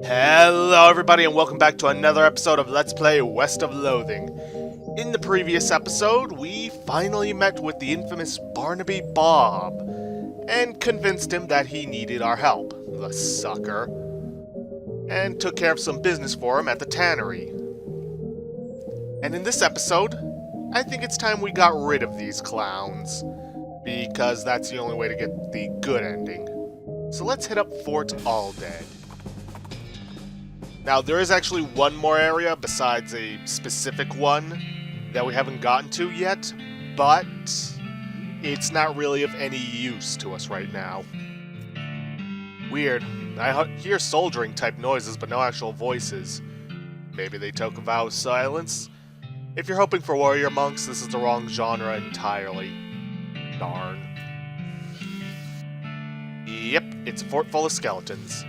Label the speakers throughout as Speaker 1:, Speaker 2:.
Speaker 1: Hello everybody and welcome back to another episode of Let's Play West of Loathing. In the previous episode, we finally met with the infamous Barnaby Bob and convinced him that he needed our help, the sucker, and took care of some business for him at the tannery. And in this episode, I think it's time we got rid of these clowns, because that's the only way to get the good ending. So let's hit up Fort Alldead. Now, there is actually one more area besides a specific one that we haven't gotten to yet, but it's not really of any use to us right now. Weird. I hear soldiering type noises, but no actual voices. Maybe they took a vow of silence? If you're hoping for warrior monks, this is the wrong genre entirely. Darn. Yep, it's a fort full of skeletons.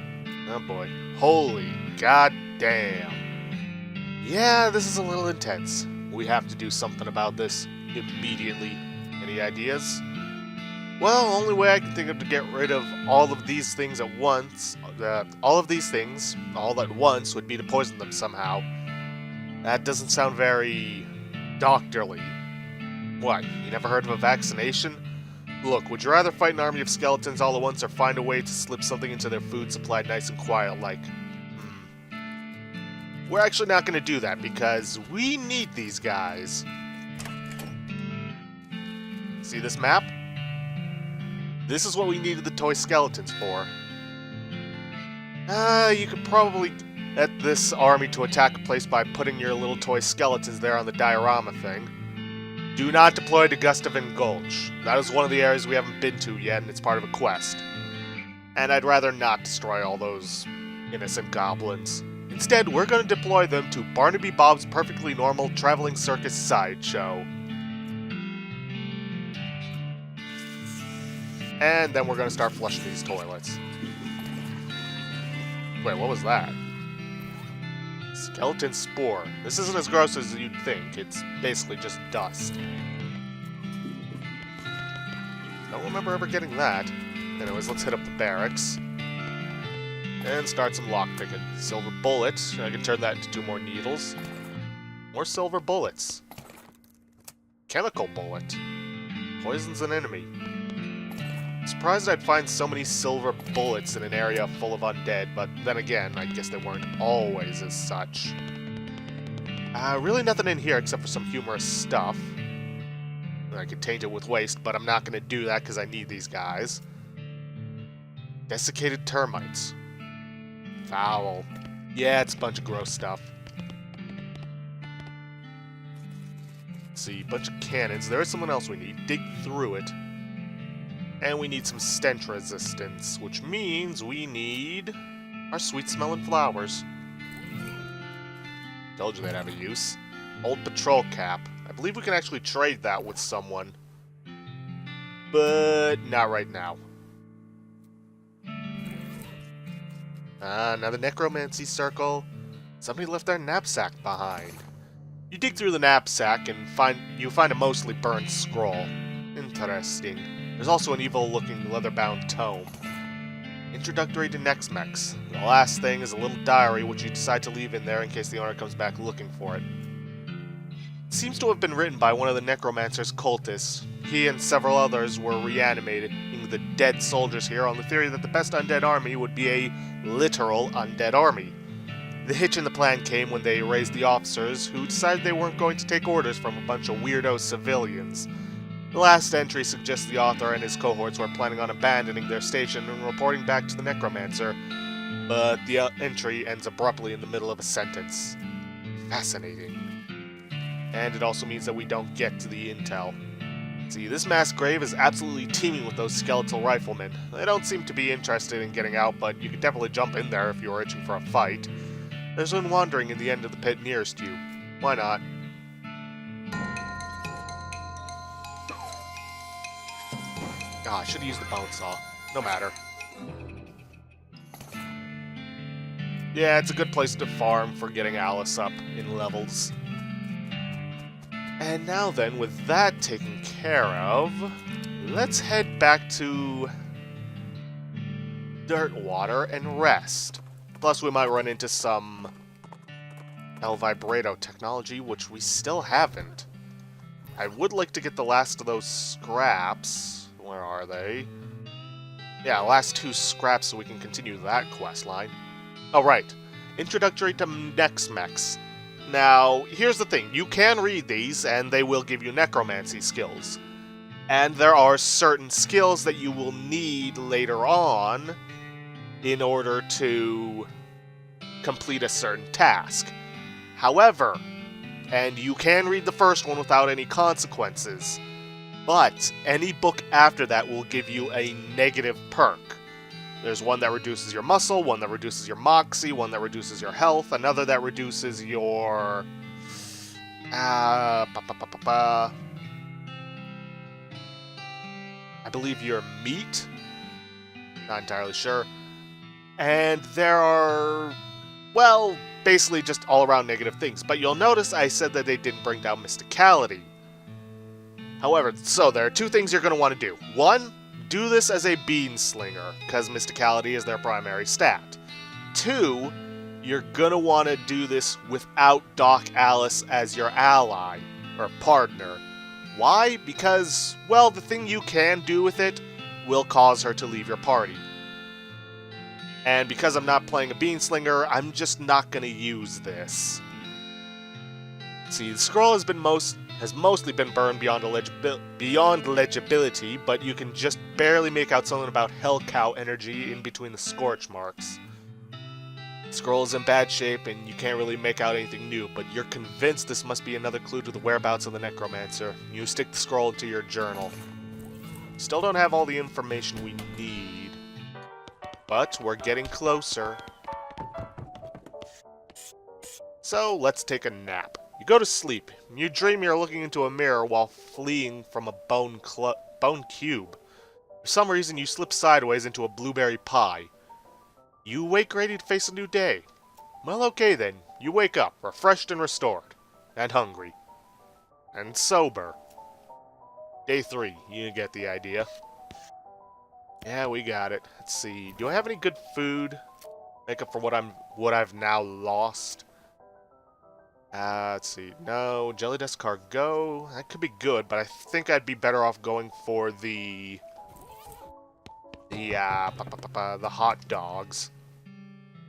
Speaker 1: Oh boy. Holy goddamn. Yeah, this is a little intense. We have to do something about this immediately. Any ideas? Well, only way I can think of to get rid of all of these things at once, all at once, would be to poison them somehow. That doesn't sound very doctorly. What, you never heard of a vaccination? Look, would you rather fight an army of skeletons all at once or find a way to slip something into their food supply nice and quiet like? We're actually not going to do that because we need these guys. See this map? This is what we needed the toy skeletons for. You could probably get this army to attack a place by putting your little toy skeletons there on the diorama thing. Do not deploy to Gustavin Gulch. That is one of the areas we haven't been to yet, and it's part of a quest. And I'd rather not destroy all those innocent goblins. Instead, we're going to deploy them to Barnaby Bob's perfectly normal traveling circus sideshow. And then we're going to start flushing these toilets. Wait, what was that? Skeleton spore. This isn't as gross as you'd think. It's basically just dust. Don't remember ever getting that. Anyways, let's hit up the barracks. And start some lockpicking. Silver bullet. I can turn that into 2 more needles. More silver bullets. Chemical bullet. Poisons an enemy. Surprised I'd find so many silver bullets in an area full of undead, but then again, I guess they weren't always as such. Really nothing in here except for some humorous stuff. I could taint it with waste, but I'm not going to do that because I need these guys. Desiccated termites. Foul. Yeah, it's a bunch of gross stuff. Let's see, bunch of cannons. There is someone else we need. Dig through it. And we need some stench resistance, which means we need our sweet-smelling flowers. Told you they'd have a use. Old patrol cap. I believe we can actually trade that with someone. But not right now. Now the necromancy circle. Somebody left their knapsack behind. You dig through the knapsack and you find a mostly burned scroll. Interesting. There's also an evil-looking leather-bound tome. Introductory to Necromancer. The last thing is a little diary which you decide to leave in there in case the owner comes back looking for it. It seems to have been written by one of the Necromancer's cultists. He and several others were reanimating the dead soldiers here on the theory that the best undead army would be a literal undead army. The hitch in the plan came when they raised the officers, who decided they weren't going to take orders from a bunch of weirdo civilians. The last entry suggests the author and his cohorts were planning on abandoning their station and reporting back to the Necromancer, but the entry ends abruptly in the middle of a sentence. Fascinating. And it also means that we don't get to the intel. See, this mass grave is absolutely teeming with those skeletal riflemen. They don't seem to be interested in getting out, but you could definitely jump in there if you were itching for a fight. There's one wandering in the end of the pit nearest you. Why not? Ah, I should have used the bone saw. No matter. Yeah, it's a good place to farm for getting Alice up in levels. And now then, with that taken care of, let's head back to Dirtwater and rest. Plus, we might run into some El Vibrato technology, which we still haven't. I would like to get the last of those scraps. Where are they? Yeah, last 2 scraps so we can continue that quest line. Oh, right. Introductory to Necromancer. Now, here's the thing. You can read these, and they will give you necromancy skills. And there are certain skills that you will need later on in order to complete a certain task. However, and you can read the first one without any consequences, but any book after that will give you a negative perk. There's one that reduces your muscle, one that reduces your moxie, one that reduces your health, another that reduces your... I believe your meat? Not entirely sure. And there are, well, basically just all-around negative things. But you'll notice I said that they didn't bring down mysticality. However, so there are 2 things you're going to want to do. 1, do this as a bean slinger, because mysticality is their primary stat. 2, you're going to want to do this without Doc Alice as your ally, or partner. Why? Because, well, the thing you can do with it will cause her to leave your party. And because I'm not playing a bean slinger, I'm just not going to use this. See, the scroll has mostly been burned beyond legibility, but you can just barely make out something about Hell Cow energy in between the scorch marks. The scroll is in bad shape, and you can't really make out anything new, but you're convinced this must be another clue to the whereabouts of the Necromancer. You stick the scroll into your journal. Still don't have all the information we need, but we're getting closer. So, let's take a nap. You go to sleep. You dream you're looking into a mirror while fleeing from a bone cube. For some reason, you slip sideways into a blueberry pie. You wake ready to face a new day. Well, okay then. You wake up, refreshed and restored. And hungry. And sober. Day 3. You get the idea. Yeah, we got it. Let's see. Do I have any good food? Make up for what I've now lost. Let's see. No, Jelly Dust Cargo. That could be good, but I think I'd be better off going for the hot dogs.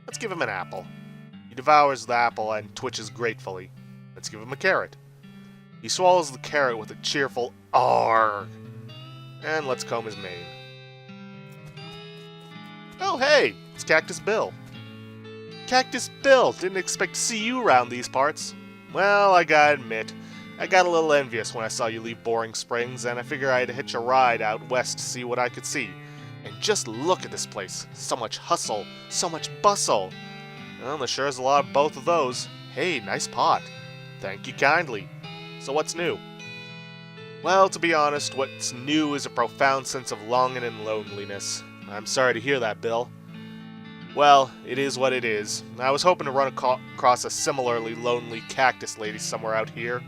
Speaker 1: Let's give him an apple. He devours the apple and twitches gratefully. Let's give him a carrot. He swallows the carrot with a cheerful "Arrgh!" And let's comb his mane. Oh, hey! It's Cactus Bill. Cactus Bill! Didn't expect to see you around these parts. Well, I gotta admit, I got a little envious when I saw you leave Boring Springs, and I figured I'd hitch a ride out west to see what I could see. And just look at this place. So much hustle, so much bustle. Well, there sure is a lot of both of those. Hey, nice pot. Thank you kindly. So what's new? Well, to be honest, what's new is a profound sense of longing and loneliness. I'm sorry to hear that, Bill. Well, it is what it is. I was hoping to run across a similarly lonely cactus lady somewhere out here.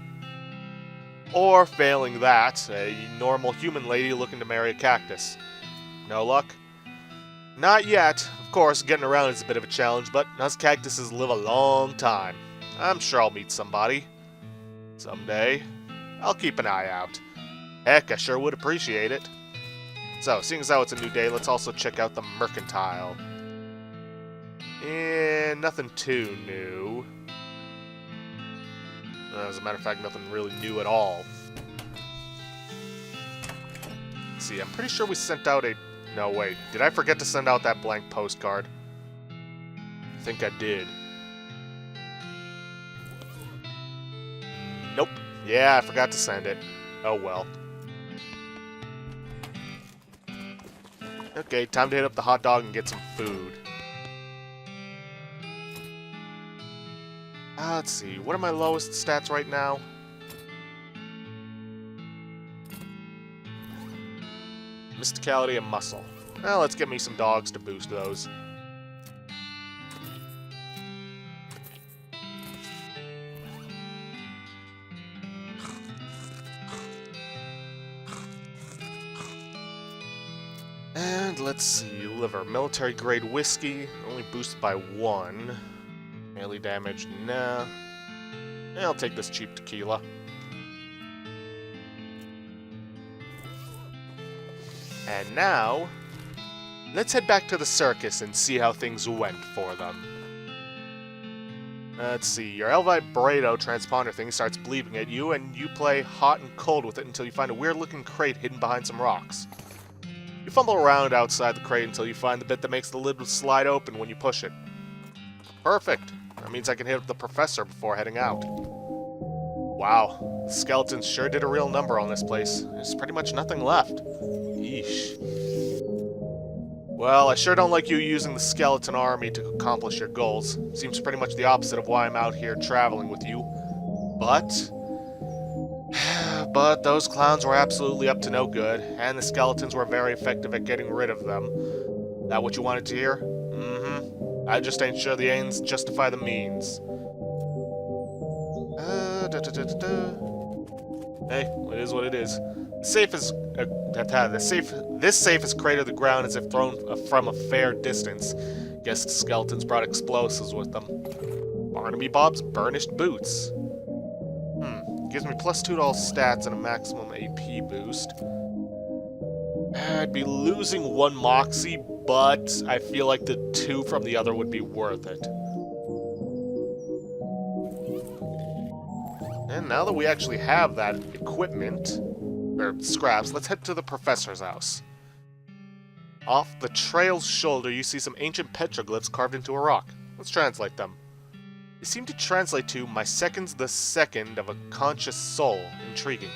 Speaker 1: Or, failing that, a normal human lady looking to marry a cactus. No luck? Not yet. Of course, getting around is a bit of a challenge, but us cactuses live a long time. I'm sure I'll meet somebody. Someday. I'll keep an eye out. Heck, I sure would appreciate it. So, seeing as how it's a new day, let's also check out the Mercantile. And nothing too new. As a matter of fact, nothing really new at all. Let's see, I'm pretty sure we sent out a... No, wait. Did I forget to send out that blank postcard? I think I did. Nope. Yeah, I forgot to send it. Oh well. Okay, time to hit up the hot dog and get some food. Let's see, what are my lowest stats right now? Mysticality and muscle. Well, let's get me some dogs to boost those. And let's see, liver. Military grade whiskey, only boosted by 1. Melee damage, nah. I'll take this cheap tequila. And now, let's head back to the circus and see how things went for them. Let's see, your Elvite Burrito transponder thing starts bleeping at you, and you play hot and cold with it until you find a weird-looking crate hidden behind some rocks. You fumble around outside the crate until you find the bit that makes the lid slide open when you push it. Perfect. That means I can hit up the professor before heading out. Wow, the skeletons sure did a real number on this place. There's pretty much nothing left. Yeesh. Well, I sure don't like you using the skeleton army to accomplish your goals. Seems pretty much the opposite of why I'm out here traveling with you. But those clowns were absolutely up to no good, and the skeletons were very effective at getting rid of them. That what you wanted to hear? Mm-hmm. I just ain't sure the ends justify the means. Hey, it is what it is. This safe is cratered to the ground as if thrown from a fair distance. Guess the skeletons brought explosives with them. Barnaby Bob's burnished boots. Gives me plus $2 stats and a maximum AP boost. I'd be losing 1 Moxie, but I feel like the 2 from the other would be worth it. And now that we actually have that equipment, or scraps, let's head to the professor's house. Off the trail's shoulder, you see some ancient petroglyphs carved into a rock. Let's translate them. They seem to translate to, "My second's the second of a conscious soul." Intriguing.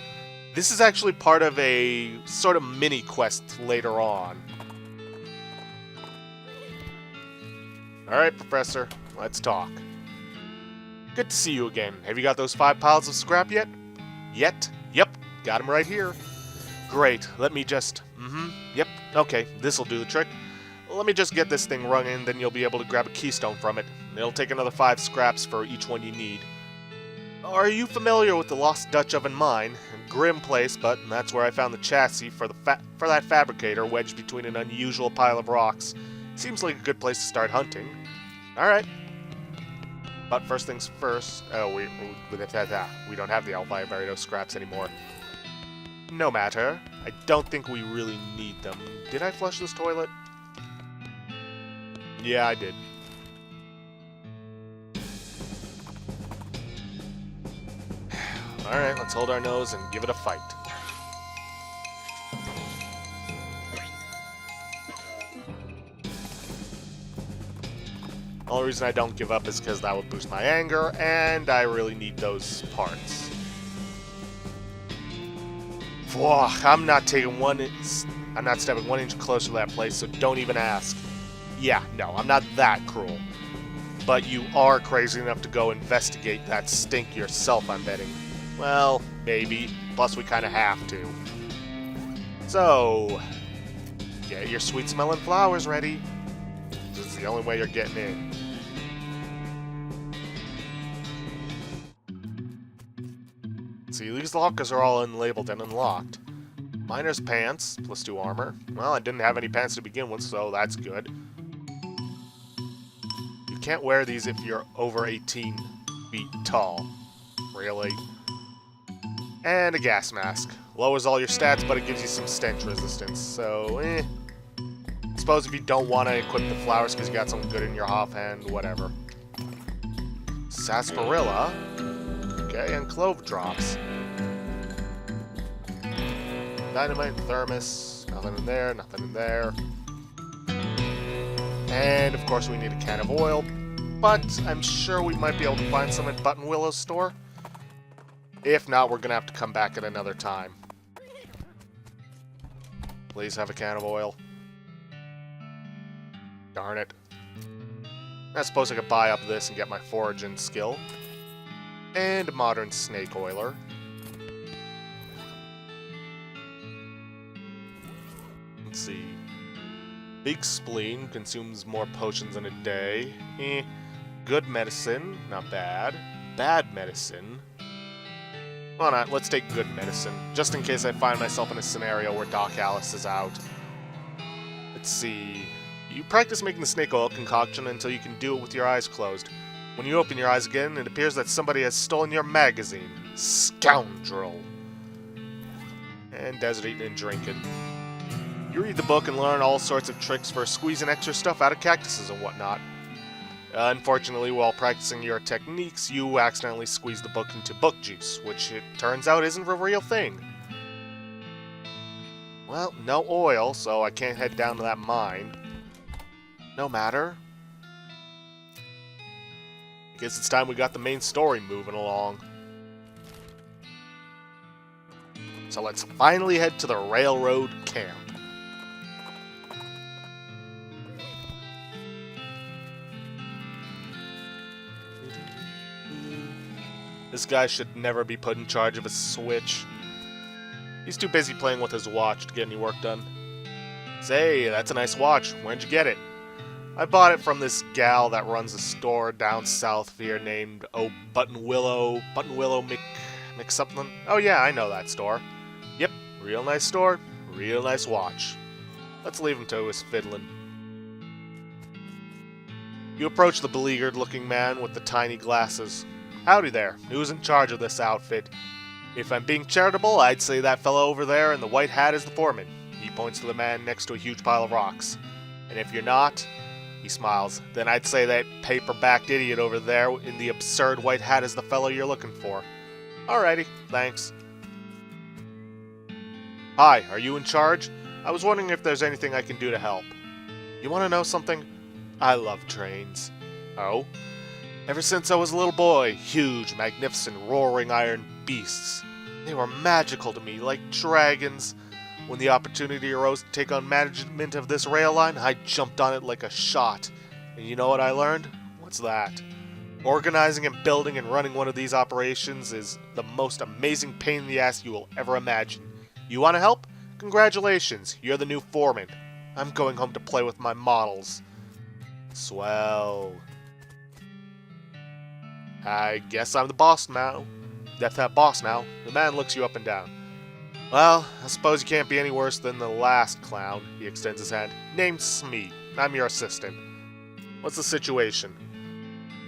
Speaker 1: This is actually part of a sort of mini-quest later on. Alright, Professor, let's talk. Good to see you again. Have you got those 5 piles of scrap yet? Yet? Yep, got them right here. Great, let me just... yep, okay, this'll do the trick. Let me just get this thing running, then you'll be able to grab a keystone from it. It'll take another 5 scraps for each one you need. Are you familiar with the Lost Dutch Oven Mine? A grim place, but that's where I found the chassis for that fabricator wedged between an unusual pile of rocks. Seems like a good place to start hunting. Alright. But first things first... Oh, we don't have the Elvite Burrito scraps anymore. No matter. I don't think we really need them. Did I flush this toilet? Yeah, I did. Alright, let's hold our nose and give it a fight. The only reason I don't give up is because that would boost my anger, and I really need those parts. I'm not stepping 1 inch closer to that place, so don't even ask. Yeah, no, I'm not that cruel. But you are crazy enough to go investigate that stink yourself, I'm betting. Well, maybe. Plus, we kind of have to. So, get your sweet-smelling flowers ready. This is the only way you're getting in. See, these lockers are all unlabeled and unlocked. Miner's pants, plus 2 armor. Well, I didn't have any pants to begin with, so that's good. You can't wear these if you're over 18 feet tall. Really? And a gas mask. Lowers all your stats, but it gives you some stench resistance, so Suppose if you don't want to equip the flowers because you got something good in your offhand, whatever. Sarsaparilla. Okay, and clove drops. Dynamite, thermos. Nothing in there, nothing in there. And, of course, we need a can of oil. But I'm sure we might be able to find some at Button Willow's store. If not, we're going to have to come back at another time. Please have a can of oil. Darn it. I suppose I could buy up this and get my foraging skill. And a modern snake oiler. Let's see. Big spleen consumes more potions in a day. Good medicine, not bad. Bad medicine. Why not? Let's take good medicine, just in case I find myself in a scenario where Doc Alice is out. Let's see. You practice making the snake oil concoction until you can do it with your eyes closed. When you open your eyes again, it appears that somebody has stolen your magazine. Scoundrel. And desert eating and drinking. You read the book and learn all sorts of tricks for squeezing extra stuff out of cactuses and whatnot. Unfortunately, while practicing your techniques, you accidentally squeeze the book into book juice, which it turns out isn't a real thing. Well, no oil, so I can't head down to that mine. No matter. Guess it's time we got the main story moving along. So let's finally head to the railroad camp. This guy should never be put in charge of a switch. He's too busy playing with his watch to get any work done. Say, that's a nice watch. Where'd you get it? I bought it from this gal that runs a store down south here named Button Willow Mc something. Oh yeah, I know that store. Yep, real nice store, real nice watch. Let's leave him to his fiddling. You approach the beleaguered-looking man with the tiny glasses. Howdy there, who's in charge of this outfit? If I'm being charitable, I'd say that fellow over there in the white hat is the foreman. He points to the man next to a huge pile of rocks. And if you're not, he smiles, then I'd say that paper-backed idiot over there in the absurd white hat is the fellow you're looking for. Alrighty, thanks. Hi, are you in charge? I was wondering if there's anything I can do to help. You want to know something? I love trains. Oh? Ever since I was a little boy, huge, magnificent, roaring iron beasts. They were magical to me, like dragons. When the opportunity arose to take on management of this rail line, I jumped on it like a shot. And you know what I learned? What's that? Organizing and building and running one of these operations is the most amazing pain in the ass you will ever imagine. You want to help? Congratulations, you're the new foreman. I'm going home to play with my models. Swell. I guess I'm the boss now. Boss now. The man looks you up and down. Well, I suppose you can't be any worse than the last clown. He extends his hand. Name's Smee. I'm your assistant. What's the situation?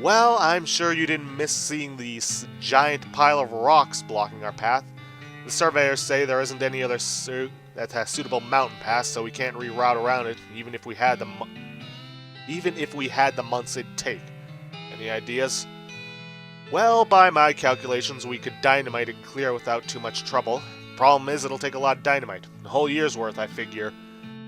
Speaker 1: Well, I'm sure you didn't miss seeing the giant pile of rocks blocking our path. The surveyors say there isn't any other that has suitable mountain pass, so we can't reroute around it, even if we had the months it'd take. Any ideas? Well, by my calculations, we could dynamite it clear without too much trouble. Problem is, it'll take a lot of dynamite. A whole year's worth, I figure.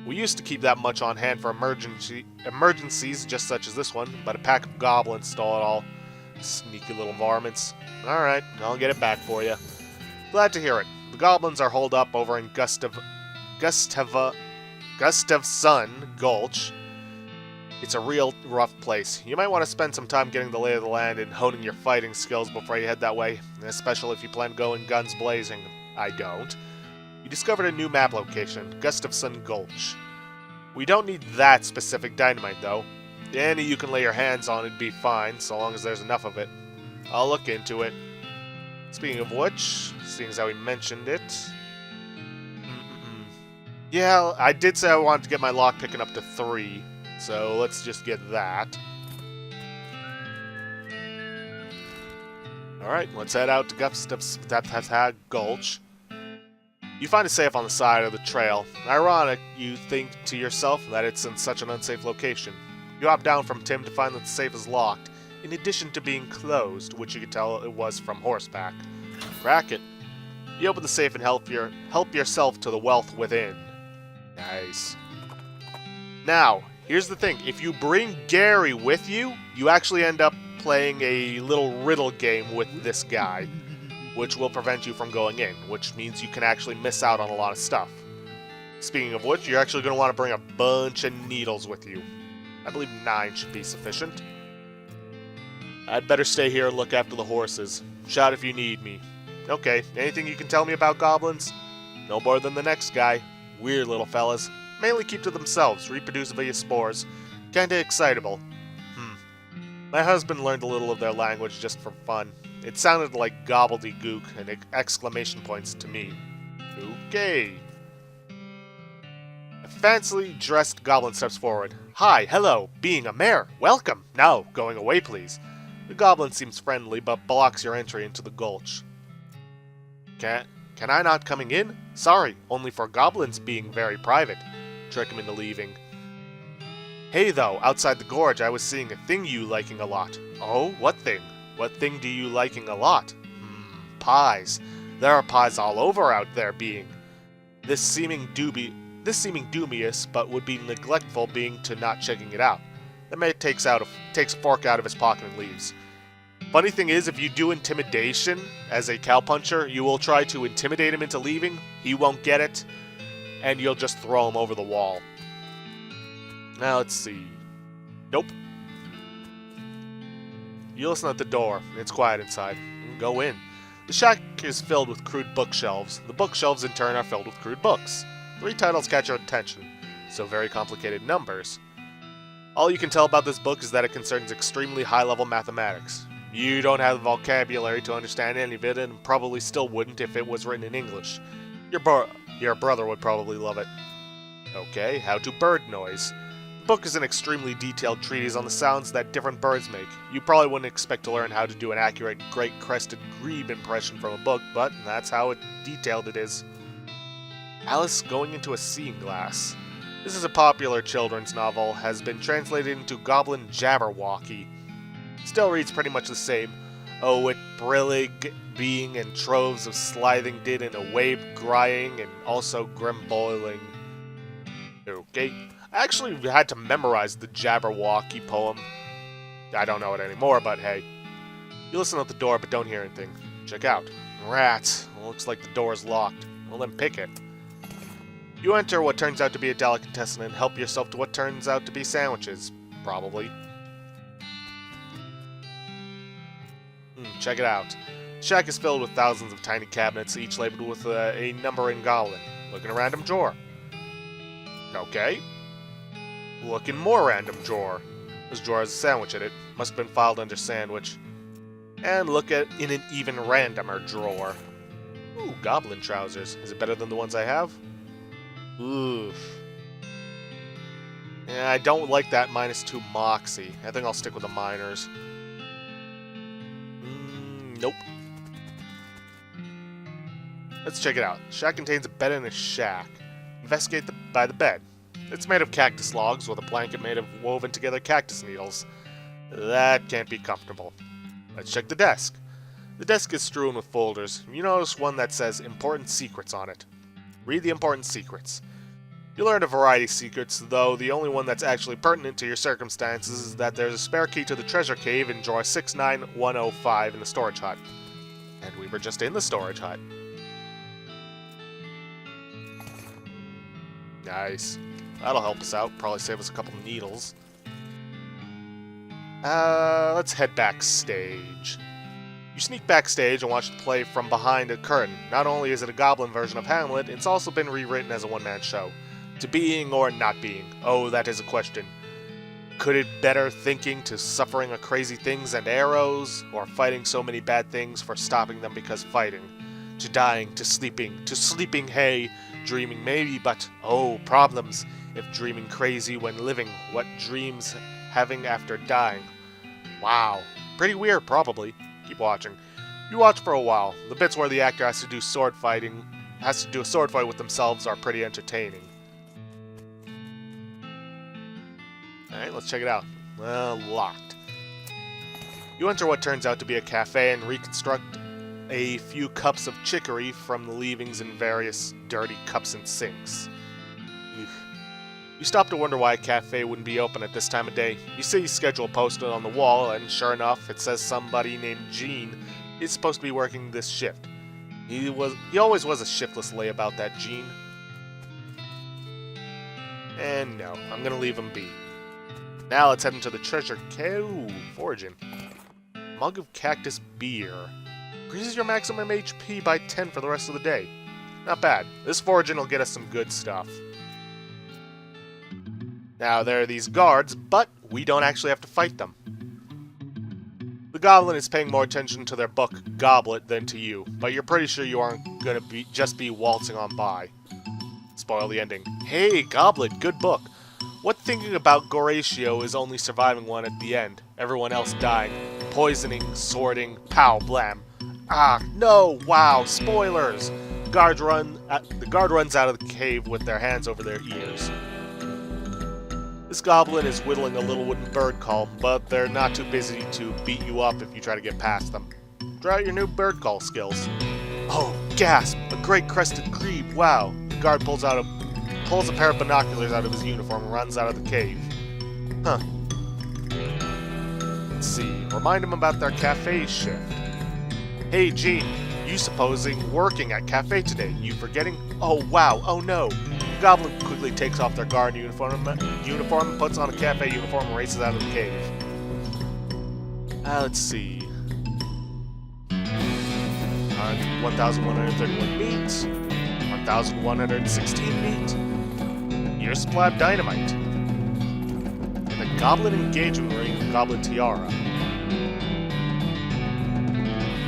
Speaker 1: We used to keep that much on hand for emergencies just such as this one, but a pack of goblins stole it all. Sneaky little varmints. Alright, I'll get it back for you. Glad to hear it. The goblins are holed up over in Gulch. It's a real rough place. You might want to spend some time getting the lay of the land and honing your fighting skills before you head that way, especially if you plan to go in guns blazing. I don't. You discovered a new map location, Gulch. We don't need that specific dynamite, though. Any you can lay your hands on it'd be fine, so long as there's enough of it. I'll look into it. Speaking of which, seeing as how we mentioned it... Yeah, I did say I wanted to get my lock picking up to 3. So let's just get that. Alright, let's head out to Gulch. You find it safe on the side of the trail. Ironic, you think to yourself that it's in such an unsafe location. You hop down from Tim to find that the safe is locked, in addition to being closed, which you could tell it was from horseback. Crack it. You open the safe and help yourself to the wealth within. Nice. Now, here's the thing, if you bring Gary with you, you actually end up playing a little riddle game with this guy, which will prevent you from going in, which means you can actually miss out on a lot of stuff. Speaking of which, you're actually going to want to bring a bunch of needles with you. I believe 9 should be sufficient. I'd better stay here and look after the horses. Shout if you need me. Okay, anything you can tell me about goblins? No more than the next guy. Weird little fellas. Mainly keep to themselves, reproduce via spores. Kinda excitable. My husband learned a little of their language just for fun. It sounded like gobbledygook and exclamation points to me. Okay. A fancily dressed goblin steps forward. Hi, hello, being a mayor, welcome. Now, going away, please. The goblin seems friendly, but blocks your entry into the gulch. Can I not coming in? Sorry, only for goblins being very private. Trick him into leaving. Hey though, outside the gorge I was seeing a thing you liking a lot. Oh, what thing? What thing do you liking a lot? Pies. There are pies all over out there being. This seeming dubious, but would be neglectful being to not checking it out. The mate takes a fork out of his pocket and leaves. Funny thing is, if you do intimidation as a cowpuncher, you will try to intimidate him into leaving, he won't get it, and you'll just throw him over the wall. Now let's see. Nope. You listen at the door. It's quiet inside. Go in. The shack is filled with crude bookshelves. The bookshelves in turn are filled with crude books. 3 titles catch your attention, so very complicated numbers. All you can tell about this book is that it concerns extremely high-level mathematics. You don't have the vocabulary to understand any of it, and probably still wouldn't if it was written in English. Your brother would probably love it. Okay, how to bird noise. The book is an extremely detailed treatise on the sounds that different birds make. You probably wouldn't expect to learn how to do an accurate great-crested grebe impression from a book, but that's how detailed it is. Alice Going into a Seeing Glass. This is a popular children's novel, has been translated into Goblin Jabberwocky. Still reads pretty much the same. Oh, it brillig being and troves of slithing did in a wabe grying and also grim boiling. Okay. I actually had to memorize the Jabberwocky poem. I don't know it anymore, but hey. You listen at the door, but don't hear anything. Check out. Rats. Looks like the door is locked. Well, then pick it. You enter what turns out to be a delicatessen and help yourself to what turns out to be sandwiches. Probably. Check it out. The shack is filled with thousands of tiny cabinets, each labeled with a number in Goblin. Look in a random drawer. Okay. Look in more random drawer. This drawer has a sandwich in it. Must have been filed under sandwich. And look in an even randomer drawer. Ooh, goblin trousers. Is it better than the ones I have? Oof. Yeah, I don't like that -2 Moxie. I think I'll stick with the minors. Nope. Let's check it out. The shack contains a bed in a shack. Investigate by the bed. It's made of cactus logs with a blanket made of woven together cactus needles. That can't be comfortable. Let's check the desk. The desk is strewn with folders. You notice one that says Important Secrets on it. Read the important secrets. You learned a variety of secrets, though the only one that's actually pertinent to your circumstances is that there's a spare key to the treasure cave in drawer 69105 in the storage hut. And we were just in the storage hut. Nice. That'll help us out. Probably save us a couple needles. Let's head backstage. You sneak backstage and watch the play from behind a curtain. Not only is it a goblin version of Hamlet, it's also been rewritten as a one-man show. To being or not being? Oh, that is a question. Could it better thinking to suffering of crazy things and arrows, or fighting so many bad things for stopping them because fighting? To dying, to sleeping, hey, dreaming maybe, but oh, problems. If dreaming crazy when living, what dreams having after dying? Wow. Pretty weird, probably. Keep watching. You watch for a while. The bits where the actor has to do a sword fight with themselves are pretty entertaining. Alright, let's check it out. Locked. You enter what turns out to be a cafe and reconstruct a few cups of chicory from the leavings in various dirty cups and sinks. You stop to wonder why a cafe wouldn't be open at this time of day. You see schedule posted on the wall, and sure enough, it says somebody named Gene is supposed to be working this shift. He always was a shiftless layabout, that Gene. And no, I'm gonna leave him be. Now let's head into the treasure cave. Foraging. Mug of cactus beer. Increases your maximum HP by 10 for the rest of the day. Not bad. This foraging will get us some good stuff. Now, there are these guards, but we don't actually have to fight them. The goblin is paying more attention to their book, Goblet, than to you, but you're pretty sure you aren't gonna just be waltzing on by. Spoil the ending. Hey, Goblet, good book. What thinking about Goratio is only surviving one at the end. Everyone else dying. Poisoning, sorting, pow, blam. Ah, no, wow, spoilers! The guard runs out of the cave with their hands over their ears. This goblin is whittling a little wooden bird call, but they're not too busy to beat you up if you try to get past them. Try out your new bird call skills. Oh, gasp! A great crested grebe, wow! The guard pulls a pair of binoculars out of his uniform and runs out of the cave. Huh. Let's see, remind him about their cafe shift. Hey, Gene, you supposing working at cafe today, you forgetting? Oh, wow, oh no. The goblin quickly takes off their guard uniform, puts on a cafe uniform, and races out of the cave. Let's see. 1,131 meat, 1,116 meat, your supply of dynamite, and the goblin engagement ring of Goblin Tiara.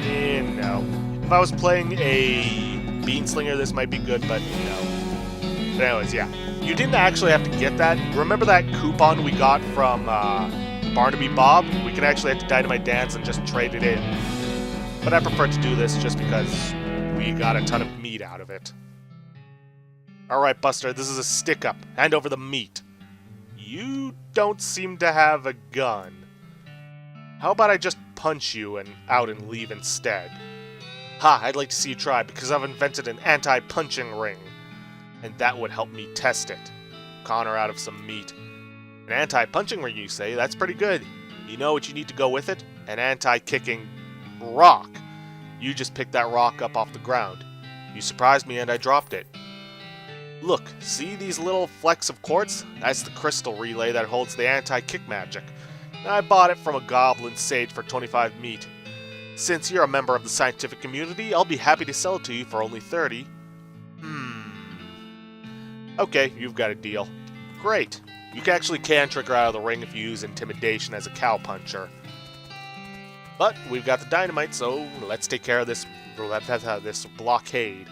Speaker 1: And no. If I was playing a Beanslinger, this might be good, but no. But anyways, yeah. You didn't actually have to get that. Remember that coupon we got from Barnaby Bob? We could actually have to Dynamite Dance and just trade it in. But I prefer to do this just because we got a ton of meat out of it. Alright, Buster, this is a stick-up. Hand over the meat. You don't seem to have a gun. How about I just punch you out and leave instead? Ha, I'd like to see you try, because I've invented an anti-punching ring. And that would help me test it. Connor out of some meat. An anti-punching ring, you say? That's pretty good. You know what you need to go with it? An anti-kicking rock. You just picked that rock up off the ground. You surprised me and I dropped it. Look, see these little flecks of quartz? That's the crystal relay that holds the anti-kick magic. I bought it from a goblin sage for 25 meat. Since you're a member of the scientific community, I'll be happy to sell it to you for only 30. Okay, you've got a deal. Great. You actually can trick her out of the ring if you use intimidation as a cowpuncher. But we've got the dynamite, so let's take care of this blockade.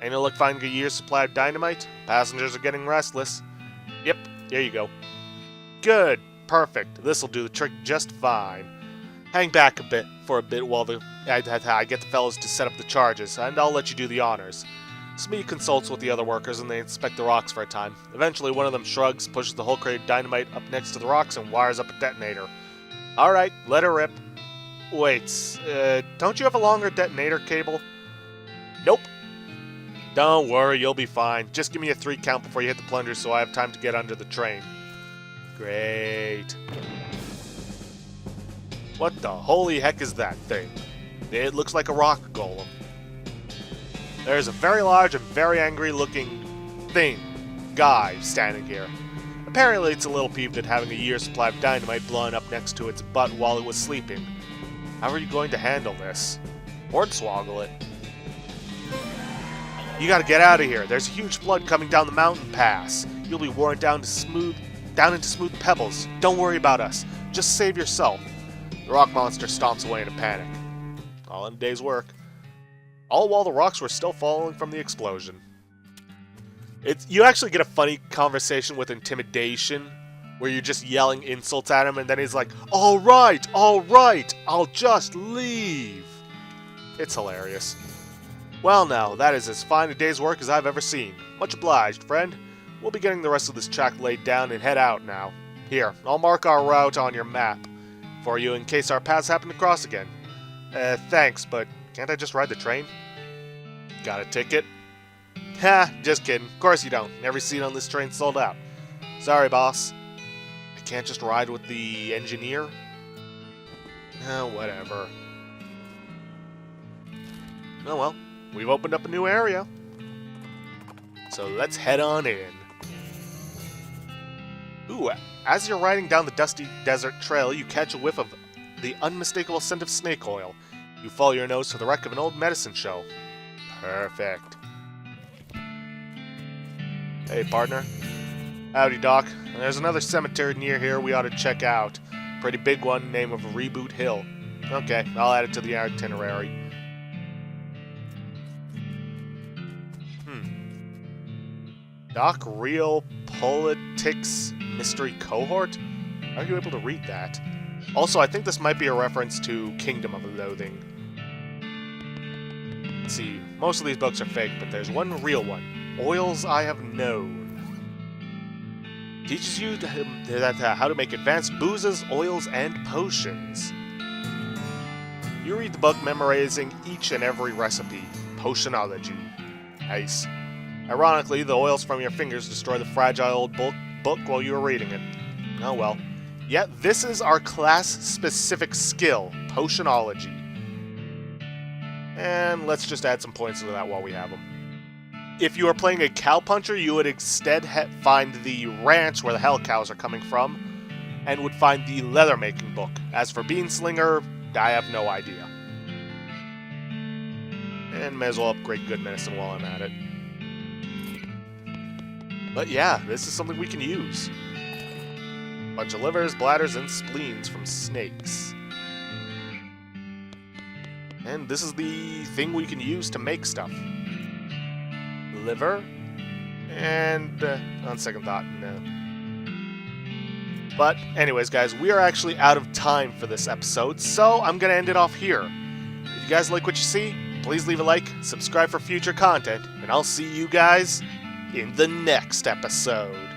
Speaker 1: Ain't no luck finding a year's supply of dynamite? Passengers are getting restless. Yep, there you go. Good. Perfect. This'll do the trick just fine. Hang back for a bit while I get the fellows to set up the charges, and I'll let you do the honors. Smee consults with the other workers and they inspect the rocks for a time. Eventually one of them shrugs, pushes the whole crate of dynamite up next to the rocks, and wires up a detonator. Alright, let her rip. Wait, don't you have a longer detonator cable? Nope. Don't worry, you'll be fine. Just give me a 3 count before you hit the plunger so I have time to get under the train. Great. What the holy heck is that thing? It looks like a rock golem. There's a very large and very angry looking guy standing here. Apparently it's a little peeved at having a year's supply of dynamite blowing up next to its butt while it was sleeping. How are you going to handle this? Hornswoggle it. You gotta get out of here. There's a huge flood coming down the mountain pass. You'll be worn down into smooth pebbles. Don't worry about us. Just save yourself. The rock monster stomps away in a panic. All in a day's work. All while the rocks were still falling from the explosion. You actually get a funny conversation with intimidation, where you're just yelling insults at him, and then he's like, all right, I'll just leave. It's hilarious. Well now, that is as fine a day's work as I've ever seen. Much obliged, friend. We'll be getting the rest of this track laid down and head out now. Here, I'll mark our route on your map for you in case our paths happen to cross again. Thanks, but can't I just ride the train? Got a ticket? Ha, just kidding. Of course you don't. Every seat on this train's sold out. Sorry, boss. I can't just ride with the engineer? Oh, whatever. Oh well, we've opened up a new area. So let's head on in. Ooh, as you're riding down the dusty desert trail, you catch a whiff of the unmistakable scent of snake oil. You follow your nose to the wreck of an old medicine show. Perfect. Hey, partner. Howdy, Doc. There's another cemetery near here we ought to check out. Pretty big one, name of Reboot Hill. Okay, I'll add it to the itinerary. Doc Real Politics Mystery Cohort? Are you able to read that? Also, I think this might be a reference to Kingdom of Loathing. Let's see, most of these books are fake, but there's one real one. Oils I Have Known. Teaches you how to make advanced boozes, oils, and potions. You read the book memorizing each and every recipe. Potionology. Nice. Ironically, the oils from your fingers destroy the fragile old book while you were reading it. Oh well. Yet this is our class-specific skill, Potionology. And let's just add some points to that while we have them. If you are playing a cowpuncher, you would instead find the ranch where the hell cows are coming from, and would find the leather-making book. As for Beanslinger, I have no idea. And may as well upgrade good medicine while I'm at it. But yeah, this is something we can use. Bunch of livers, bladders, and spleens from snakes. And this is the thing we can use to make stuff. Liver. And, on second thought, no. But, anyways, guys, we are actually out of time for this episode, so I'm gonna end it off here. If you guys like what you see, please leave a like, subscribe for future content, and I'll see you guys in the next episode.